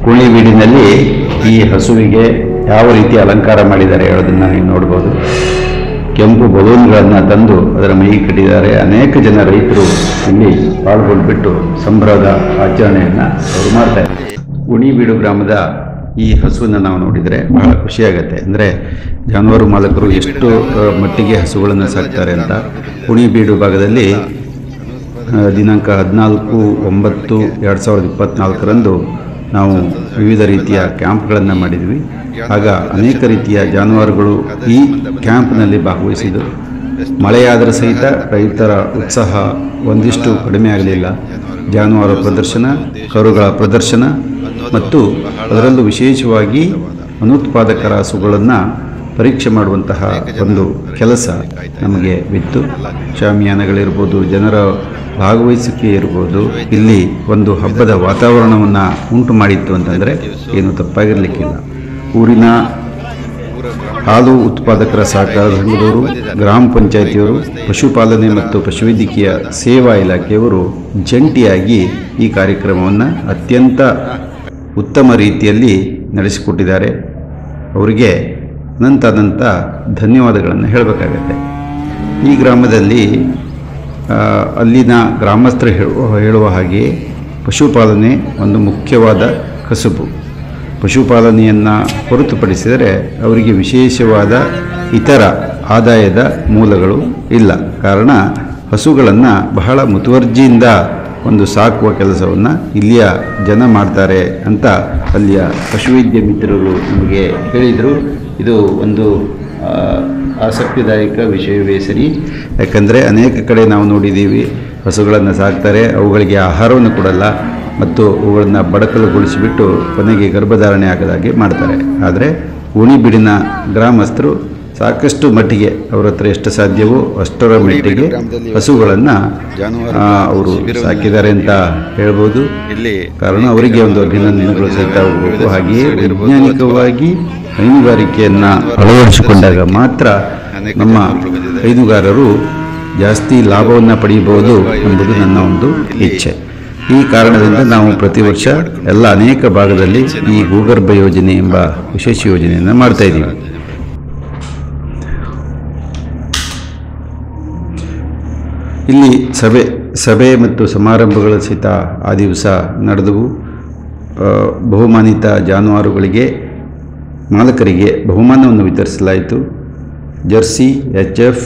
ಕುಣಿಬೀಡಿನಲ್ಲಿ ಈ ಹಸುವಿಗೆ ಯಾವ ರೀತಿ ಅಲಂಕಾರ ಮಾಡಿದ್ದಾರೆ ಹೇಳೋದನ್ನು ನೀವು ನೋಡ್ಬೋದು. ಕೆಂಪು ಬಲೂನ್ಗಳನ್ನು ತಂದು ಅದರ ಮೈಗೆ ಕಟ್ಟಿದ್ದಾರೆ. ಅನೇಕ ಜನ ರೈತರು ಇಲ್ಲಿ ಪಾಲ್ಗೊಂಡ್ಬಿಟ್ಟು ಸಂಭ್ರಮದ ಆಚರಣೆಯನ್ನು ಅವರು ಮಾಡ್ತಾ ಇದ್ದಾರೆ. ಕುಣಿಬೀಡು ಗ್ರಾಮದ ಈ ಹಸುವನ್ನು ನಾವು ನೋಡಿದರೆ ಬಹಳ ಖುಷಿಯಾಗತ್ತೆ. ಅಂದರೆ ಜಾನುವಾರು ಮಾಲಕರು ಎಷ್ಟು ಮಟ್ಟಿಗೆ ಹಸುಗಳನ್ನು ಸಾಕ್ತಾರೆ ಅಂತ. ಕುಣಿಬೀಡು ಭಾಗದಲ್ಲಿ ದಿನಾಂಕ 14/9/2024 ನಾವು ವಿವಿಧ ರೀತಿಯ ಕ್ಯಾಂಪ್ಗಳನ್ನು ಮಾಡಿದ್ವಿ. ಆಗ ಅನೇಕ ರೀತಿಯ ಜಾನುವಾರುಗಳು ಈ ಕ್ಯಾಂಪ್ನಲ್ಲಿ ಭಾಗವಹಿಸಿದರು. ಮಳೆಯಾದರೂ ಸಹಿತ ರೈತರ ಉತ್ಸಾಹ ಒಂದಿಷ್ಟು ಕಡಿಮೆ ಆಗಲಿಲ್ಲ. ಜಾನುವಾರು ಪ್ರದರ್ಶನ, ಕರುಗಳ ಪ್ರದರ್ಶನ ಮತ್ತು ಅದರಲ್ಲೂ ವಿಶೇಷವಾಗಿ ಅನುತ್ಪಾದಕರ ಹಸುಗಳನ್ನು ಪರೀಕ್ಷೆ ಮಾಡುವಂತಹ ಒಂದು ಕೆಲಸ ನಮಗೆ ಬಿತ್ತು. ಶಾಮಿಯಾನಗಳಿರ್ಬೋದು, ಜನರ ಭಾಗವಹಿಸಿಕೆ ಇರ್ಬೋದು, ಇಲ್ಲಿ ಒಂದು ಹಬ್ಬದ ವಾತಾವರಣವನ್ನು ಉಂಟು ಮಾಡಿತ್ತು ಅಂತಂದರೆ ಏನು ತಪ್ಪಾಗಿರಲಿಕ್ಕಿಲ್ಲ. ಊರಿನ ಹಾಲು ಉತ್ಪಾದಕರ ಸಹಕಾರ ಸಂಘದವರು, ಗ್ರಾಮ ಪಂಚಾಯಿತಿಯವರು, ಪಶುಪಾಲನೆ ಮತ್ತು ಪಶುವೈದ್ಯಕೀಯ ಸೇವಾ ಇಲಾಖೆಯವರು ಜಂಟಿಯಾಗಿ ಈ ಕಾರ್ಯಕ್ರಮವನ್ನು ಅತ್ಯಂತ ಉತ್ತಮ ರೀತಿಯಲ್ಲಿ ನಡೆಸಿಕೊಟ್ಟಿದ್ದಾರೆ. ಅವರಿಗೆ ಅನಂತ ಧನ್ಯವಾದಗಳನ್ನು ಹೇಳಬೇಕಾಗತ್ತೆ. ಈ ಗ್ರಾಮದಲ್ಲಿ ಅಲ್ಲಿನ ಗ್ರಾಮಸ್ಥರು ಹೇಳುವ ಹಾಗೆ ಪಶುಪಾಲನೆ ಒಂದು ಮುಖ್ಯವಾದ ಕಸುಬು. ಪಶುಪಾಲನೆಯನ್ನು ಹೊರತುಪಡಿಸಿದರೆ ಅವರಿಗೆ ವಿಶೇಷವಾದ ಇತರ ಆದಾಯದ ಮೂಲಗಳು ಇಲ್ಲ. ಕಾರಣ ಹಸುಗಳನ್ನು ಬಹಳ ಮುತುವರ್ಜಿಯಿಂದ ಒಂದು ಸಾಕುವ ಕೆಲಸವನ್ನು ಇಲ್ಲಿಯ ಜನ ಮಾಡ್ತಾರೆ ಅಂತ ಅಲ್ಲಿಯ ಪಶುವೈದ್ಯ ಮಿತ್ರರು ನಮಗೆ ಹೇಳಿದರು. ಇದು ಒಂದು ಆಸಕ್ತಿದಾಯಕ ವಿಷಯವೇ ಸರಿ. ಯಾಕಂದರೆ ಅನೇಕ ಕಡೆ ನಾವು ನೋಡಿದ್ದೀವಿ, ಹಸುಗಳನ್ನು ಸಾಕ್ತಾರೆ, ಅವುಗಳಿಗೆ ಆಹಾರವನ್ನು ಕೊಡಲ್ಲ ಮತ್ತು ಅವುಗಳನ್ನು ಬಡಕಲುಗೊಳಿಸಿಬಿಟ್ಟು ಕೊನೆಗೆ ಗರ್ಭಧಾರಣೆ ಆಗದಾಗೆ ಮಾಡ್ತಾರೆ. ಆದರೆ ಕುಣಿಬೀಡಿನ ಗ್ರಾಮಸ್ಥರು ಸಾಕಷ್ಟು ಮಟ್ಟಿಗೆ ಅವರ ಹತ್ರ ಎಷ್ಟು ಸಾಧ್ಯವೋ ಅಷ್ಟರ ಮಟ್ಟಿಗೆ ಹಸುಗಳನ್ನು ಅವರು ಸಾಕಿದ್ದಾರೆ ಅಂತ ಹೇಳ್ಬೋದು. ಕಾರಣ ಅವರಿಗೆ ಒಂದು ಅಭಿನಂದನೆಗಳು ಸಹಿತ ಹೋಗಬೇಕು. ಹಾಗೆಯೇ ವೈಜ್ಞಾನಿಕವಾಗಿ ಹೈನುಗಾರಿಕೆಯನ್ನು ಅಳವಡಿಸಿಕೊಂಡಾಗ ಮಾತ್ರ ನಮ್ಮ ಹೈನುಗಾರರು ಜಾಸ್ತಿ ಲಾಭವನ್ನು ಪಡೆಯಬಹುದು ಎಂಬುದು ನನ್ನ ಒಂದು ಇಚ್ಛೆ. ಈ ಕಾರಣದಿಂದ ನಾವು ಪ್ರತಿ ವರ್ಷ ಅನೇಕ ಭಾಗದಲ್ಲಿ ಈ ಭೂಗರ್ಭ ಯೋಜನೆ ಎಂಬ ವಿಶೇಷ ಯೋಜನೆಯನ್ನು ಮಾಡ್ತಾ ಇದ್ದೀವಿ. ಇಲ್ಲಿ ಸಭೆ ಮತ್ತು ಸಮಾರಂಭಗಳ ಸಹಿತ ಆ ದಿವಸ ನಡೆದವು. ಬಹುಮಾನಿತ ಜಾನುವಾರುಗಳಿಗೆ ಮಾಲಕರಿಗೆ ಬಹುಮಾನವನ್ನು ವಿತರಿಸಲಾಯಿತು. ಜರ್ಸಿ, HF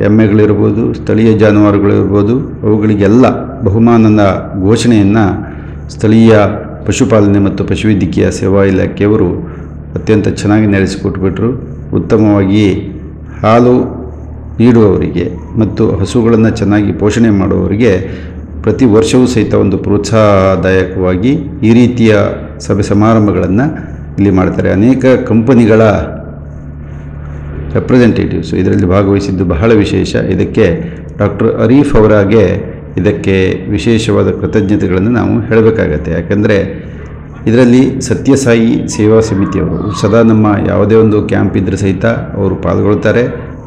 ಎಮ್ಮೆಗಳಿರ್ಬೋದು, ಸ್ಥಳೀಯ ಜಾನುವಾರುಗಳಿರ್ಬೋದು, ಅವುಗಳಿಗೆಲ್ಲ ಬಹುಮಾನದ ಘೋಷಣೆಯನ್ನು ಸ್ಥಳೀಯ ಪಶುಪಾಲನೆ ಮತ್ತು ಪಶುವೈದ್ಯಕೀಯ ಸೇವಾ ಇಲಾಖೆಯವರು ಅತ್ಯಂತ ಚೆನ್ನಾಗಿ ನಡೆಸಿಕೊಟ್ಬಿಟ್ರು. ಉತ್ತಮವಾಗಿ ಹಾಲು ನೀಡುವವರಿಗೆ ಮತ್ತು ಹಸುಗಳನ್ನು ಚೆನ್ನಾಗಿ ಪೋಷಣೆ ಮಾಡುವವರಿಗೆ ಪ್ರತಿ ವರ್ಷವೂ ಸಹಿತ ಒಂದು ಪ್ರೋತ್ಸಾಹದಾಯಕವಾಗಿ ಈ ರೀತಿಯ ಸಭೆ ಸಮಾರಂಭಗಳನ್ನು ಇಲ್ಲಿ ಮಾಡ್ತಾರೆ. ಅನೇಕ ಕಂಪನಿಗಳ ರೆಪ್ರೆಸೆಂಟೇಟಿವ್ಸು ಇದರಲ್ಲಿ ಭಾಗವಹಿಸಿದ್ದು ಬಹಳ ವಿಶೇಷ. ಇದಕ್ಕೆ ಡಾಕ್ಟರ್ ಅರೀಫ್ ಅವರಾಗೆ ಇದಕ್ಕೆ ವಿಶೇಷವಾದ ಕೃತಜ್ಞತೆಗಳನ್ನು ನಾವು ಹೇಳಬೇಕಾಗತ್ತೆ. ಯಾಕಂದರೆ ಇದರಲ್ಲಿ ಸತ್ಯಸಾಯಿ ಸೇವಾ ಸಮಿತಿಯವರು ಸದಾ ನಮ್ಮ ಯಾವುದೇ ಒಂದು ಕ್ಯಾಂಪ್ ಇದ್ದರೂ ಸಹಿತ ಅವರು ಪಾಲ್ಗೊಳ್ತಾರೆ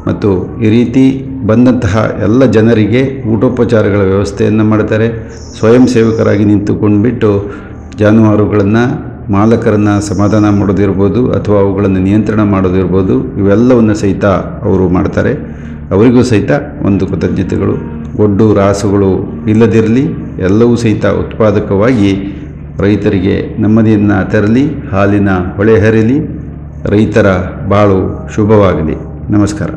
ಮತ್ತು ಈ ರೀತಿ ಬಂದಂತಹ ಎಲ್ಲ ಜನರಿಗೆ ಊಟೋಪಚಾರಗಳ ವ್ಯವಸ್ಥೆಯನ್ನು ಮಾಡ್ತಾರೆ. ಸ್ವಯಂ ಸೇವಕರಾಗಿ ನಿಂತುಕೊಂಡ್ಬಿಟ್ಟು ಜಾನುವಾರುಗಳನ್ನು ಮಾಲಕರನ್ನು ಸಮಾಧಾನ ಮಾಡೋದಿರ್ಬೋದು ಅಥವಾ ಅವುಗಳನ್ನು ನಿಯಂತ್ರಣ ಮಾಡೋದಿರ್ಬೋದು, ಇವೆಲ್ಲವನ್ನು ಸಹಿತ ಅವರು ಮಾಡ್ತಾರೆ. ಅವರಿಗೂ ಸಹಿತ ಒಂದು ಕೃತಜ್ಞತೆಗಳು. ಒಡ್ಡು ರಾಸುಗಳು ಇಲ್ಲದಿರಲಿ, ಎಲ್ಲವೂ ಸಹಿತ ಉತ್ಪಾದಕವಾಗಿ ರೈತರಿಗೆ ನೆಮ್ಮದಿಯನ್ನು ತರಲಿ, ಹಾಲಿನ ಹೊಳೆ ಹರಿಲಿ, ರೈತರ ಬಾಳು ಶುಭವಾಗಲಿ. ನಮಸ್ಕಾರ.